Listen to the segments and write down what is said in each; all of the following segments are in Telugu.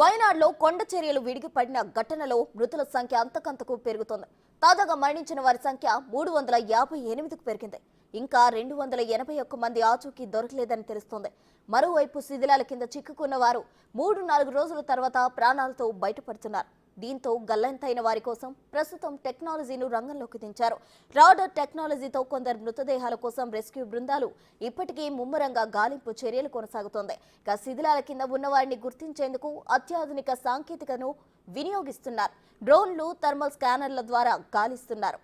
వయనాడులో కొండ చర్యలు విడిగిపడిన ఘటనలో మృతుల సంఖ్య అంతకంతకు పెరుగుతోంది. తాజాగా మరణించిన వారి సంఖ్య 358కు పెరిగింది. ఇంకా 281 మంది ఆచూకీ దొరకలేదని తెలుస్తోంది. మరోవైపు శిథిలాల కింద చిక్కుకున్న వారు 3-4 రోజుల తర్వాత ప్రాణాలతో బయటపడుతున్నారు. దీంతో గల్లంతైన వారి కోసం ప్రస్తుతం టెక్నాలజీను రంగంలోకి దించారు. రాడార్ టెక్నాలజీతో కొందరు మృతదేహాల కోసం రెస్క్యూ బృందాలు ఇప్పటికీ ముమ్మరంగా గాలింపు చర్యలు కొనసాగుతోంది. ఇక శిథిలాల కింద ఉన్నవారిని గుర్తించేందుకు అత్యాధునిక సాంకేతికను వినియోగిస్తున్నారు. డ్రోన్లు, థర్మల్ స్కానర్ల ద్వారా గాలిస్తున్నారు.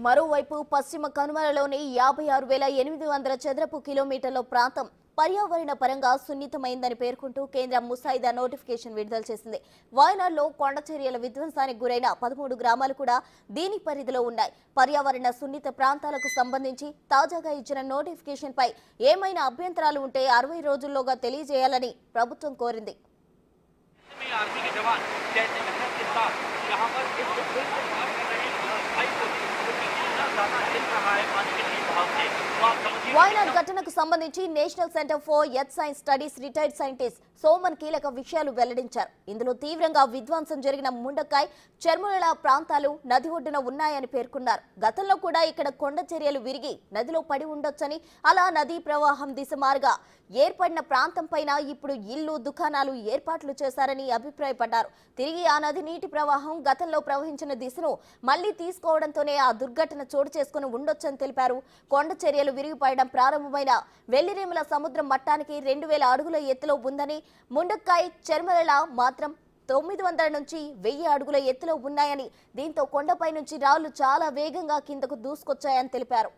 మరోవైపు పశ్చిమ కనుమలలోని 56,800 చదరపు కిలోమీటర్ల ప్రాంతం పర్యావరణ పరంగా సున్నితమైందని పేర్కొంటూ కేంద్ర ముసాయిదా నోటిఫికేషన్ విడుదల చేసింది. వయనాడులో కొండ చర్యల విధ్వంసానికి గురైన 13 గ్రామాలు కూడా దీని పరిధిలో ఉన్నాయి. పర్యావరణ సున్నిత ప్రాంతాలకు సంబంధించి తాజాగా ఇచ్చిన నోటిఫికేషన్ పై ఏమైనా అభ్యంతరాలు ఉంటే 60 రోజుల్లోగా తెలియజేయాలని ప్రభుత్వం కోరింది. వయనాడ్ ఘటనకు సంబంధించి national centre for earth science studies retired scientist Soman కీలక విషయాలు వెల్లడించారు. ఇందులో తీవ్రంగా విధ్వంసం జరిగిన ముండకాయ్, చెర్మల ప్రాంతాలు నది ఒడ్డున ఉన్నాయని పేర్కొన్నారు. గతంలో కూడా ఇక్కడ కొండ చర్యలు విరిగి నదిలో పడి ఉండొచ్చని, అలా నదీ ప్రవాహం దిశ మారుగా ఏర్పడిన ప్రాంతం పైన ఇప్పుడు ఇళ్లు, దుకాణాలు ఏర్పాట్లు చేశారని అభిప్రాయపడ్డారు. తిరిగి ఆ నది నీటి ప్రవాహం గతంలో ప్రవహించిన దిశను మళ్లీ తీసుకోవడంతోనే ఆ దుర్ఘటన చోటు చేసుకుని ఉండొచ్చని తెలిపారు. కొండ చర్యలు విరిగిపడడం ప్రారంభమైన వెల్లిరేముల సముద్రం మట్టానికి 2000 అడుగుల ఎత్తులో ఉందని, ముండక్కాయ్, చెర్మల మాత్రం 900 నుంచి 1000 అడుగుల ఎత్తులో ఉన్నాయని, దీంతో కొండపై నుంచి రాళ్లు చాలా వేగంగా కిందకు దూసుకొచ్చాయని తెలిపారు.